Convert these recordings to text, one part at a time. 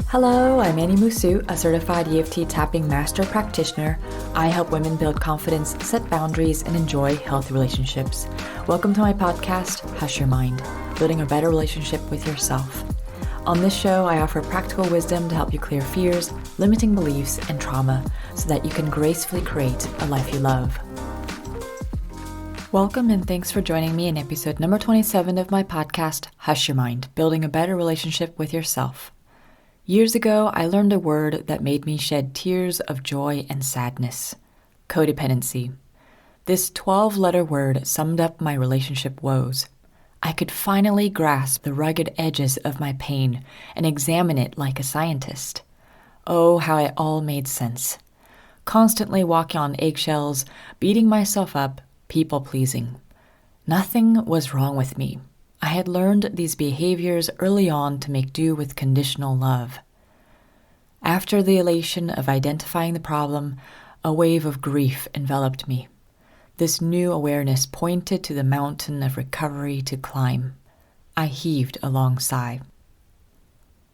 Hello, I'm Annie Musu, a certified EFT tapping master practitioner. I help women build confidence, set boundaries, and enjoy healthy relationships. Welcome to my podcast, Hush Your Mind, building a better relationship with yourself. On this show, I offer practical wisdom to help you clear fears, limiting beliefs, and trauma so that you can gracefully create a life you love. Welcome and thanks for joining me in episode number 27 of my podcast, Hush Your Mind, building a better relationship with yourself. Years ago, I learned a word that made me shed tears of joy and sadness: codependency. This 12-letter word summed up my relationship woes. I could finally grasp the rugged edges of my pain and examine it like a scientist. Oh, how it all made sense. Constantly walking on eggshells, beating myself up, people-pleasing. Nothing was wrong with me. I had learned these behaviors early on to make do with conditional love. After the elation of identifying the problem, a wave of grief enveloped me. This new awareness pointed to the mountain of recovery to climb. I heaved a long sigh.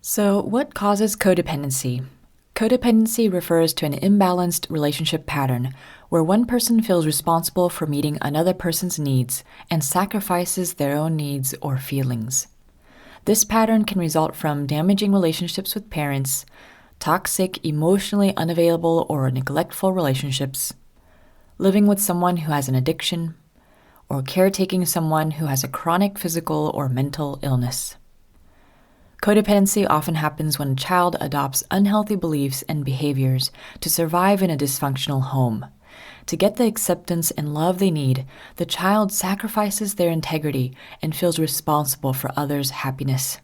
So, what causes codependency? Codependency refers to an imbalanced relationship pattern where one person feels responsible for meeting another person's needs and sacrifices their own needs or feelings. This pattern can result from damaging relationships with parents, toxic, emotionally unavailable or neglectful relationships, living with someone who has an addiction, or caretaking someone who has a chronic physical or mental illness. Codependency often happens when a child adopts unhealthy beliefs and behaviors to survive in a dysfunctional home. To get the acceptance and love they need, the child sacrifices their integrity and feels responsible for others' happiness.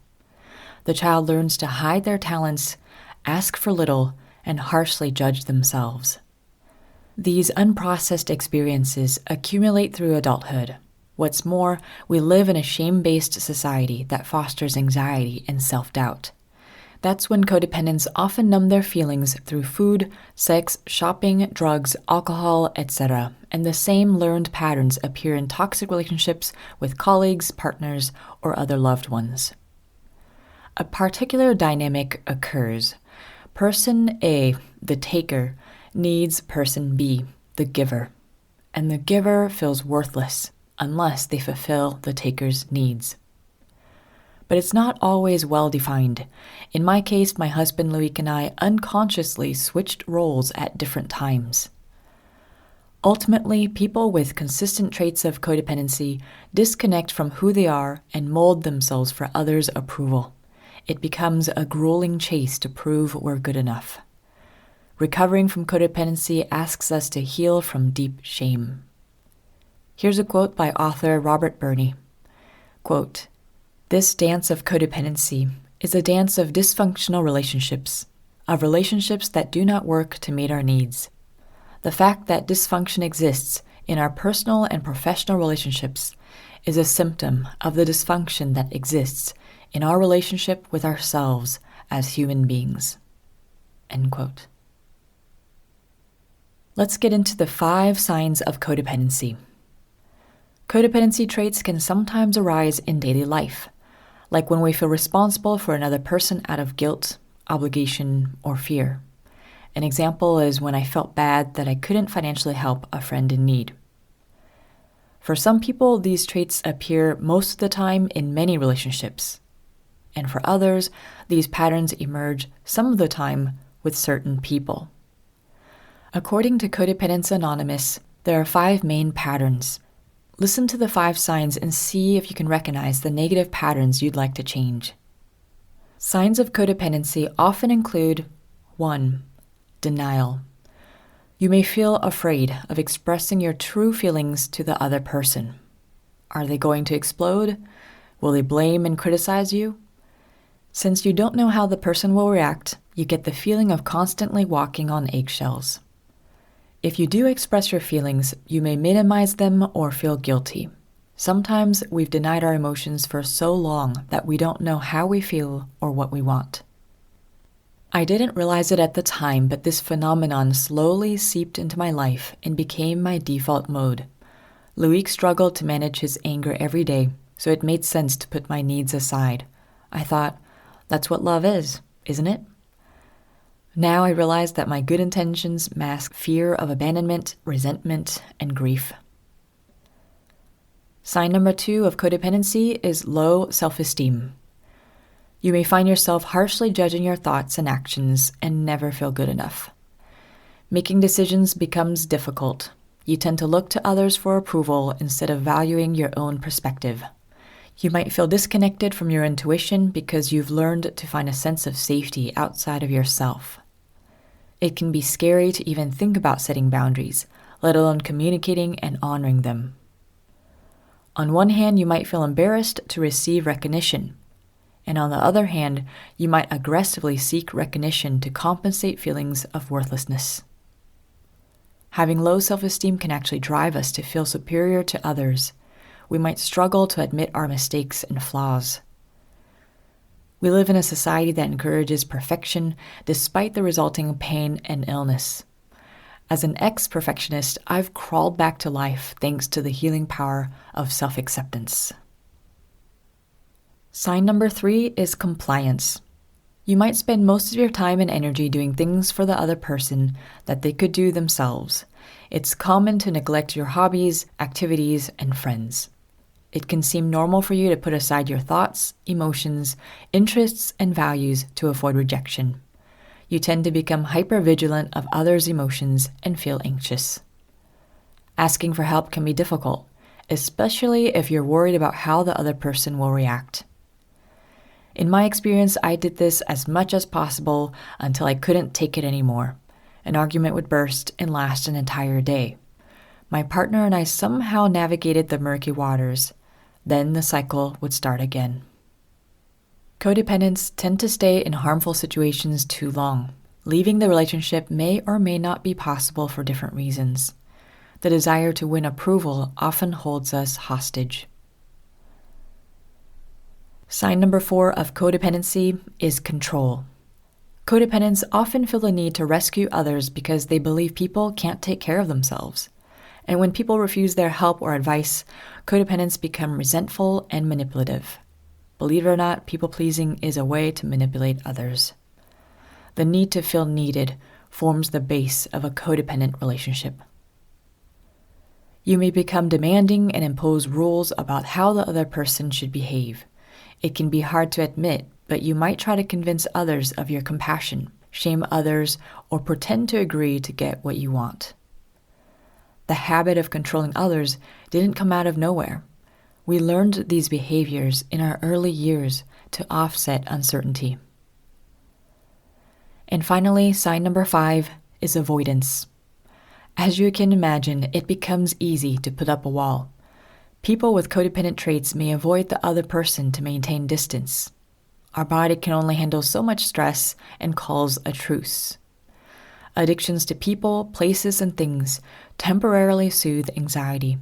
The child learns to hide their talents, ask for little, and harshly judge themselves. These unprocessed experiences accumulate through adulthood. What's more, we live in a shame-based society that fosters anxiety and self-doubt. That's when codependents often numb their feelings through food, sex, shopping, drugs, alcohol, etc., and the same learned patterns appear in toxic relationships with colleagues, partners, or other loved ones. A particular dynamic occurs. Person A, the taker, needs person B, the giver, and the giver feels worthless unless they fulfill the taker's needs. But it's not always well defined. In my case, my husband Loic and I unconsciously switched roles at different times. Ultimately, people with consistent traits of codependency disconnect from who they are and mold themselves for others' approval. It becomes a grueling chase to prove we're good enough. Recovering from codependency asks us to heal from deep shame. Here's a quote by author Robert Burney. Quote, "This dance of codependency is a dance of dysfunctional relationships, of relationships that do not work to meet our needs. The fact that dysfunction exists in our personal and professional relationships is a symptom of the dysfunction that exists in our relationship with ourselves as human beings." End quote. Let's get into the 5 signs of codependency. Codependency traits can sometimes arise in daily life, like when we feel responsible for another person out of guilt, obligation, or fear. An example is when I felt bad that I couldn't financially help a friend in need. For some people, these traits appear most of the time in many relationships. And for others, these patterns emerge some of the time with certain people. According to Codependents Anonymous, there are 5 main patterns. Listen to the 5 signs and see if you can recognize the negative patterns you'd like to change. Signs of codependency often include 1. Denial. You may feel afraid of expressing your true feelings to the other person. Are they going to explode? Will they blame and criticize you? Since you don't know how the person will react, you get the feeling of constantly walking on eggshells. If you do express your feelings, you may minimize them or feel guilty. Sometimes we've denied our emotions for so long that we don't know how we feel or what we want. I didn't realize it at the time, but this phenomenon slowly seeped into my life and became my default mode. Loic struggled to manage his anger every day, so it made sense to put my needs aside. I thought, that's what love is, isn't it? Now I realize that my good intentions mask fear of abandonment, resentment, and grief. Sign number 2 of codependency is low self-esteem. You may find yourself harshly judging your thoughts and actions and never feel good enough. Making decisions becomes difficult. You tend to look to others for approval instead of valuing your own perspective. You might feel disconnected from your intuition because you've learned to find a sense of safety outside of yourself. It can be scary to even think about setting boundaries, let alone communicating and honoring them. On one hand, you might feel embarrassed to receive recognition, and on the other hand, you might aggressively seek recognition to compensate feelings of worthlessness. Having low self-esteem can actually drive us to feel superior to others. We might struggle to admit our mistakes and flaws. We live in a society that encourages perfection despite the resulting pain and illness. As an ex-perfectionist, I've crawled back to life thanks to the healing power of self-acceptance. Sign number 3 is compliance. You might spend most of your time and energy doing things for the other person that they could do themselves. It's common to neglect your hobbies, activities, and friends. It can seem normal for you to put aside your thoughts, emotions, interests, and values to avoid rejection. You tend to become hyper-vigilant of others' emotions and feel anxious. Asking for help can be difficult, especially if you're worried about how the other person will react. In my experience, I did this as much as possible until I couldn't take it anymore. An argument would burst and last an entire day. My partner and I somehow navigated the murky waters. Then the cycle would start again. Codependents tend to stay in harmful situations too long. Leaving the relationship may or may not be possible for different reasons. The desire to win approval often holds us hostage. Sign number 4 of codependency is control. Codependents often feel the need to rescue others because they believe people can't take care of themselves. And when people refuse their help or advice, codependents become resentful and manipulative. Believe it or not, people-pleasing is a way to manipulate others. The need to feel needed forms the base of a codependent relationship. You may become demanding and impose rules about how the other person should behave. It can be hard to admit, but you might try to convince others of your compassion, shame others, or pretend to agree to get what you want. The habit of controlling others didn't come out of nowhere. We learned these behaviors in our early years to offset uncertainty. And finally, sign number 5 is avoidance. As you can imagine, it becomes easy to put up a wall. People with codependent traits may avoid the other person to maintain distance. Our body can only handle so much stress and calls a truce. Addictions to people, places, and things temporarily soothe anxiety.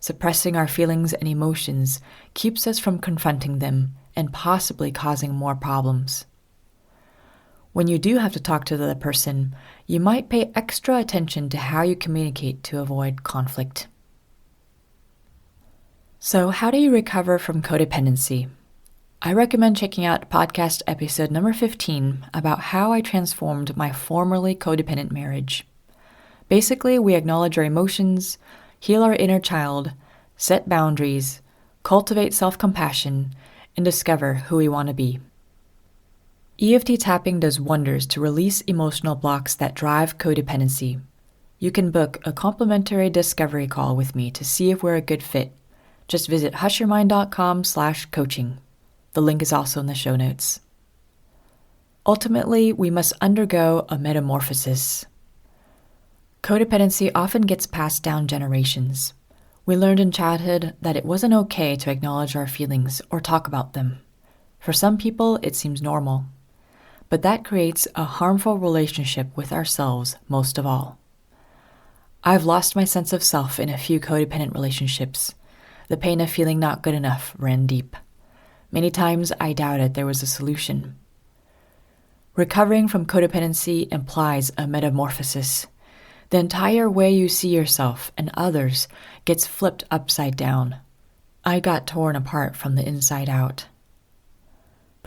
Suppressing our feelings and emotions keeps us from confronting them and possibly causing more problems. When you do have to talk to the other person, you might pay extra attention to how you communicate to avoid conflict. So, how do you recover from codependency? I recommend checking out podcast episode number 15 about how I transformed my formerly codependent marriage. Basically, we acknowledge our emotions, heal our inner child, set boundaries, cultivate self-compassion, and discover who we want to be. EFT tapping does wonders to release emotional blocks that drive codependency. You can book a complimentary discovery call with me to see if we're a good fit. Just visit hushyourmind.com/coaching. The link is also in the show notes. Ultimately, we must undergo a metamorphosis. Codependency often gets passed down generations. We learned in childhood that it wasn't okay to acknowledge our feelings or talk about them. For some people, it seems normal. But that creates a harmful relationship with ourselves most of all. I've lost my sense of self in a few codependent relationships. The pain of feeling not good enough ran deep. Many times I doubted there was a solution. Recovering from codependency implies a metamorphosis. The entire way you see yourself and others gets flipped upside down. I got torn apart from the inside out.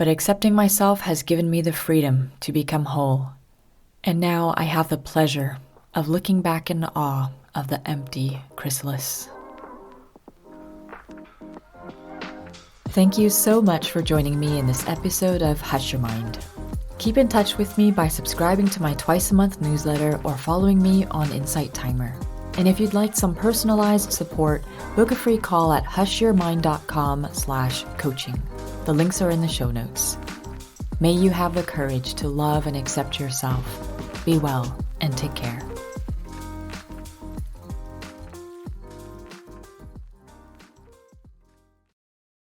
But accepting myself has given me the freedom to become whole. And now I have the pleasure of looking back in awe of the empty chrysalis. Thank you so much for joining me in this episode of Hush Your Mind. Keep in touch with me by subscribing to my twice-a-month newsletter or following me on Insight Timer. And if you'd like some personalized support, book a free call at hushyourmind.com/coaching. The links are in the show notes. May you have the courage to love and accept yourself. Be well and take care.